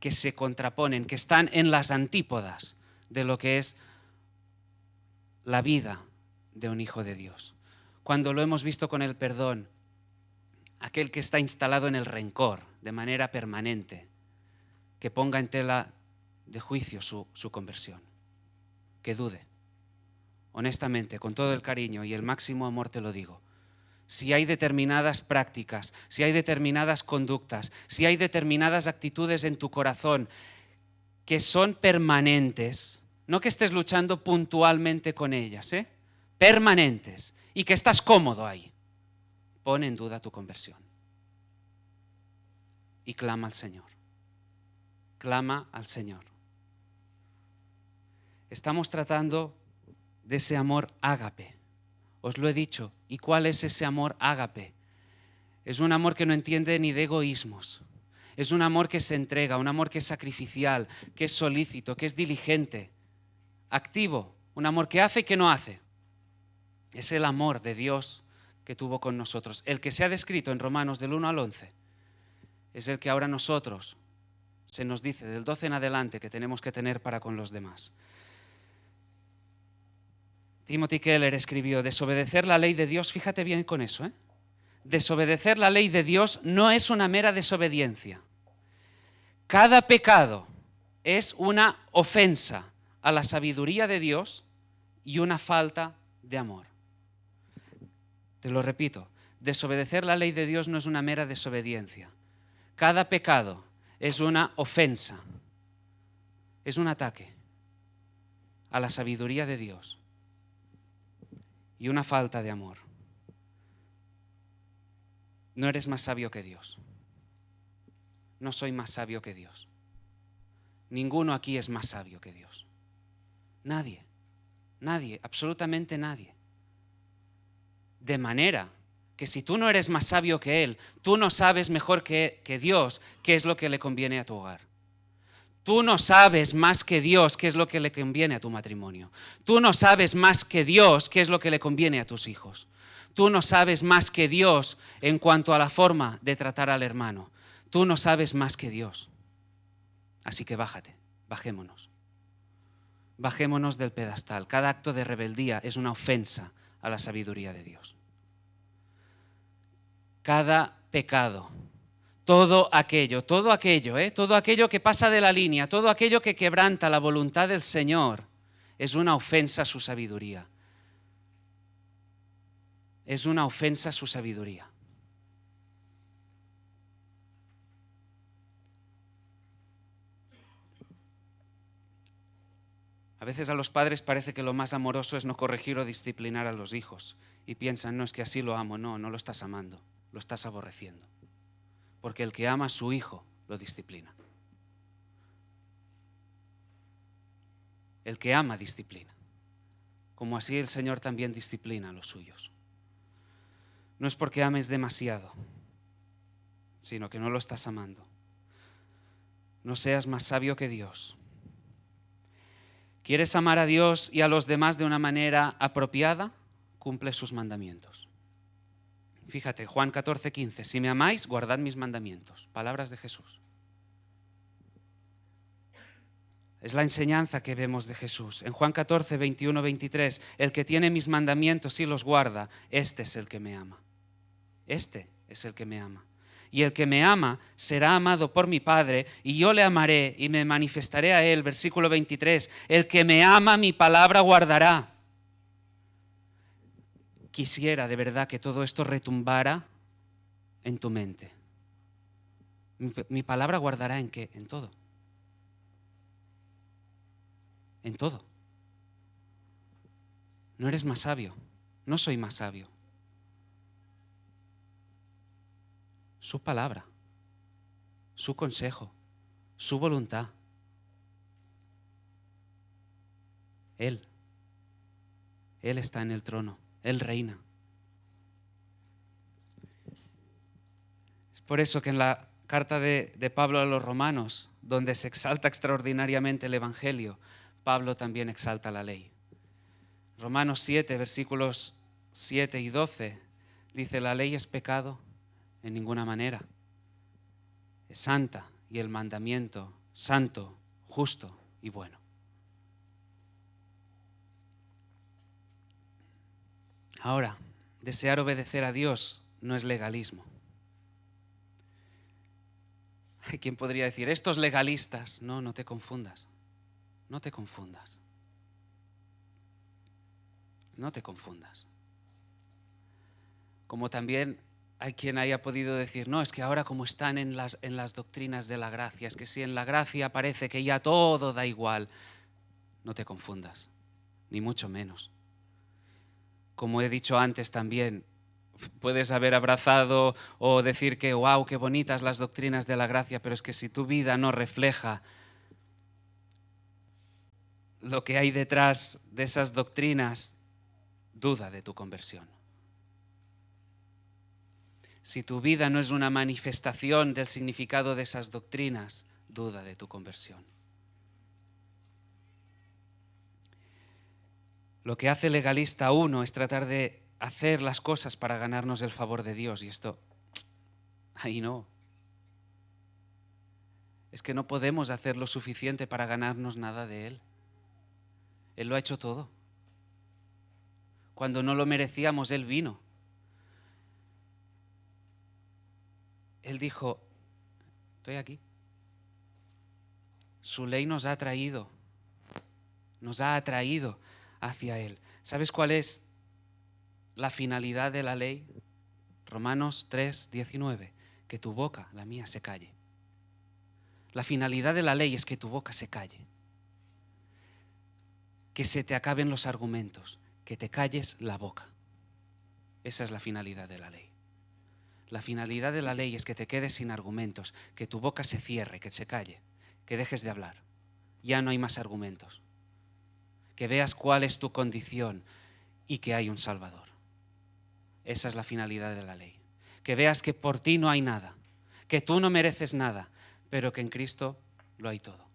que se contraponen, que están en las antípodas de lo que es la vida de un hijo de Dios. Cuando lo hemos visto con el perdón, aquel que está instalado en el rencor de manera permanente, que ponga en tela de juicio su conversión, que dude. honestamente, con todo el cariño y el máximo amor te lo digo, si hay determinadas prácticas, si hay determinadas conductas, si hay determinadas actitudes en tu corazón que son permanentes, no que estés luchando puntualmente con ellas, permanentes, y que estás cómodo ahí, pon en duda tu conversión. Y clama al Señor. Clama al Señor. Estamos tratando de ese amor ágape. Os lo he dicho. ¿Y cuál es ese amor ágape? Es un amor que no entiende ni de egoísmos. Es un amor que se entrega, un amor que es sacrificial, que es solícito, que es diligente, activo, un amor que hace y que no hace. Es el amor de Dios que tuvo con nosotros, el que se ha descrito en Romanos del 1 al 11. Es el que ahora nosotros se nos dice del 12 en adelante que tenemos que tener para con los demás. Timothy Keller escribió, desobedecer la ley de Dios, fíjate bien con eso, desobedecer la ley de Dios no es una mera desobediencia. Cada pecado es una ofensa a la sabiduría de Dios y una falta de amor. Te lo repito, desobedecer la ley de Dios no es una mera desobediencia. Cada pecado es una ofensa, es un ataque a la sabiduría de Dios y una falta de amor. No eres más sabio que Dios. No soy más sabio que Dios. Ninguno aquí es más sabio que Dios. Nadie, nadie, absolutamente nadie. De manera que si tú no eres más sabio que Él, tú no sabes mejor que Dios qué es lo que le conviene a tu hogar. Tú no sabes más que Dios qué es lo que le conviene a tu matrimonio. Tú no sabes más que Dios qué es lo que le conviene a tus hijos. Tú no sabes más que Dios en cuanto a la forma de tratar al hermano. Tú no sabes más que Dios. Así que bájate, bajémonos. Bajémonos del pedestal. Cada acto de rebeldía es una ofensa a la sabiduría de Dios. Cada pecado, todo aquello que pasa de la línea, todo aquello que quebranta la voluntad del Señor, es una ofensa a su sabiduría. Es una ofensa a su sabiduría. A veces a los padres parece que lo más amoroso es no corregir o disciplinar a los hijos. Y piensan, no, es que así lo amo. No, no lo estás amando, lo estás aborreciendo. Porque el que ama a su hijo lo disciplina. El que ama disciplina. Como así el Señor también disciplina a los suyos. No es porque ames demasiado, sino que no lo estás amando. No seas más sabio que Dios. ¿Quieres amar a Dios y a los demás de una manera apropiada? Cumple sus mandamientos. Fíjate, Juan 14:15, si me amáis, guardad mis mandamientos. Palabras de Jesús. Es la enseñanza que vemos de Jesús. En Juan 14, 21, 23, el que tiene mis mandamientos y los guarda, este es el que me ama. Este es el que me ama. Y el que me ama será amado por mi Padre, y yo le amaré y me manifestaré a él. Versículo 23, el que me ama mi palabra guardará. Quisiera de verdad que todo esto retumbara en tu mente. Mi palabra guardará ¿en qué? En todo. En todo. No eres más sabio, no soy más sabio. Su palabra, su consejo, su voluntad. Él está en el trono, Él reina. Es por eso que en la carta de Pablo a los Romanos, donde se exalta extraordinariamente el Evangelio, Pablo también exalta la ley. Romanos 7, versículos 7 y 12, dice, la ley es pecado en ninguna manera. Es santa y el mandamiento santo, justo y bueno. Ahora, desear obedecer a Dios no es legalismo. Hay quien podría decir, estos legalistas, no te confundas, no te confundas. No te confundas. Como también hay quien haya podido decir, no, es que ahora como están en las doctrinas de la gracia, es que si en la gracia parece que ya todo da igual. No te confundas, ni mucho menos. Como he dicho antes también, puedes haber abrazado o decir que, wow, qué bonitas las doctrinas de la gracia, pero es que si tu vida no refleja lo que hay detrás de esas doctrinas, duda de tu conversión. Si tu vida no es una manifestación del significado de esas doctrinas, duda de tu conversión. Lo que hace legalista a uno es tratar de hacer las cosas para ganarnos el favor de Dios, y esto, ahí no. Es que no podemos hacer lo suficiente para ganarnos nada de Él. Él lo ha hecho todo. Cuando no lo merecíamos, Él vino. Él dijo, estoy aquí. Su ley nos ha atraído hacia Él. ¿Sabes cuál es la finalidad de la ley? Romanos 3:19, que tu boca, la mía, se calle. La finalidad de la ley es que tu boca se calle, que se te acaben los argumentos, que te calles la boca. Esa es la finalidad de la ley. La finalidad de la ley es que te quedes sin argumentos, que tu boca se cierre, que se calle, que dejes de hablar. Ya no hay más argumentos. Que veas cuál es tu condición y que hay un Salvador. Esa es la finalidad de la ley. Que veas que por ti no hay nada, que tú no mereces nada, pero que en Cristo lo hay todo.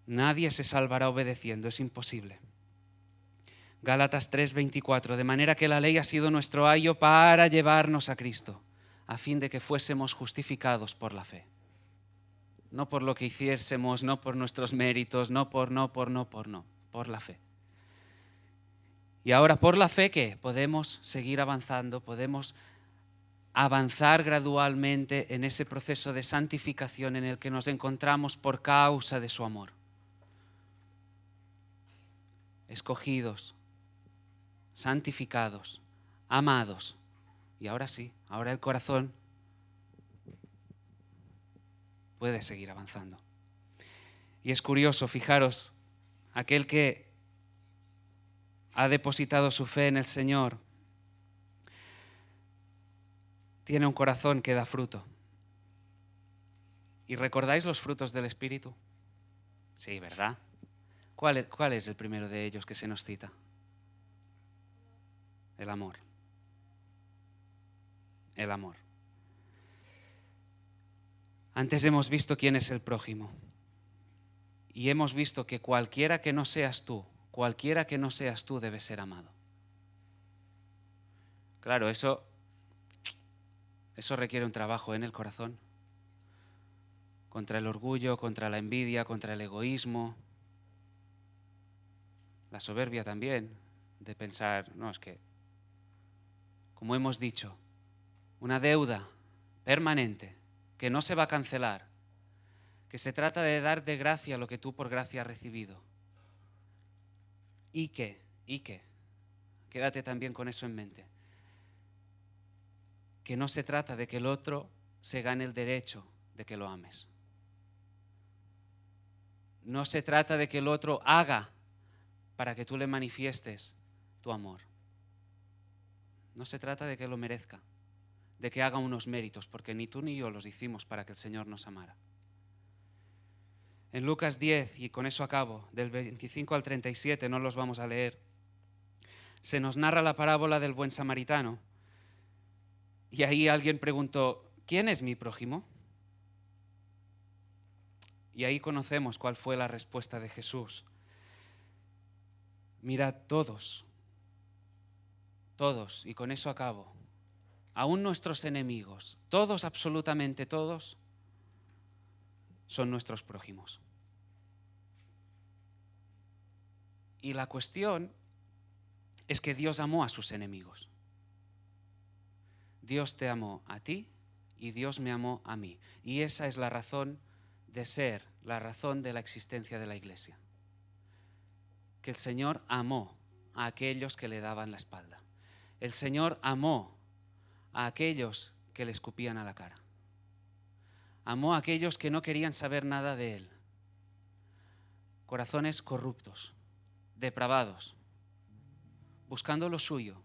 Nadie se salvará obedeciendo, es imposible. Gálatas 3:24, de manera que la ley ha sido nuestro ayo para llevarnos a Cristo, a fin de que fuésemos justificados por la fe. No por lo que hiciésemos, no por nuestros méritos, por la fe. Y ahora por la fe, ¿qué? Podemos seguir avanzando, podemos avanzar gradualmente en ese proceso de santificación en el que nos encontramos por causa de su amor. Escogidos, santificados, amados. Y ahora sí, ahora el corazón puede seguir avanzando. Y es curioso, fijaros, aquel que ha depositado su fe en el Señor tiene un corazón que da fruto. ¿Y recordáis los frutos del Espíritu? Sí, ¿verdad? ¿Cuál es el primero de ellos que se nos cita? El amor. El amor. Antes hemos visto quién es el prójimo. Y hemos visto que cualquiera que no seas tú debe ser amado. Claro, eso requiere un trabajo en el corazón. Contra el orgullo, contra la envidia, contra el egoísmo. La soberbia también, de pensar, no, es que, como hemos dicho, una deuda permanente que no se va a cancelar, que se trata de dar de gracia lo que tú por gracia has recibido. ¿Y qué? Quédate también con eso en mente. Que no se trata de que el otro se gane el derecho de que lo ames. No se trata de que el otro haga para que tú le manifiestes tu amor. No se trata de que lo merezca, de que haga unos méritos, porque ni tú ni yo los hicimos para que el Señor nos amara. En Lucas 10, y con eso acabo, del 25 al 37, no los vamos a leer, se nos narra la parábola del buen samaritano. Y ahí alguien preguntó, ¿quién es mi prójimo? Y ahí conocemos cuál fue la respuesta de Jesús. Mirad, todos, y con eso acabo, aún nuestros enemigos, todos, absolutamente todos, son nuestros prójimos. Y la cuestión es que Dios amó a sus enemigos. Dios te amó a ti y Dios me amó a mí. Y esa es la razón de ser, la razón de la existencia de la Iglesia. que el Señor amó a aquellos que le daban la espalda. El Señor amó a aquellos que le escupían a la cara. Amó a aquellos que no querían saber nada de Él. Corazones corruptos, depravados, buscando lo suyo,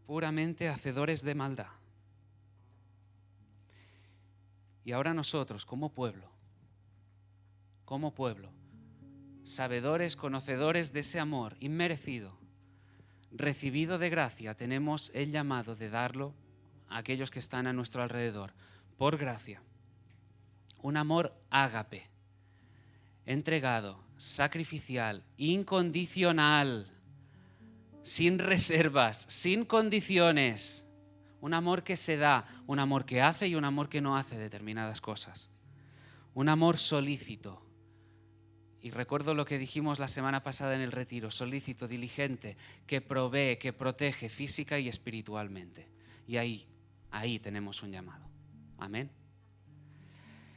puramente hacedores de maldad. Y ahora nosotros, como pueblo, sabedores, conocedores de ese amor inmerecido, recibido de gracia, tenemos el llamado de darlo a aquellos que están a nuestro alrededor, por gracia. Un amor ágape, entregado, sacrificial, incondicional, sin reservas, sin condiciones. Un amor que se da, un amor que hace y un amor que no hace determinadas cosas. Un amor solícito. Y recuerdo lo que dijimos la semana pasada en el retiro, solícito, diligente, que provee, que protege física y espiritualmente. Y ahí tenemos un llamado. Amén.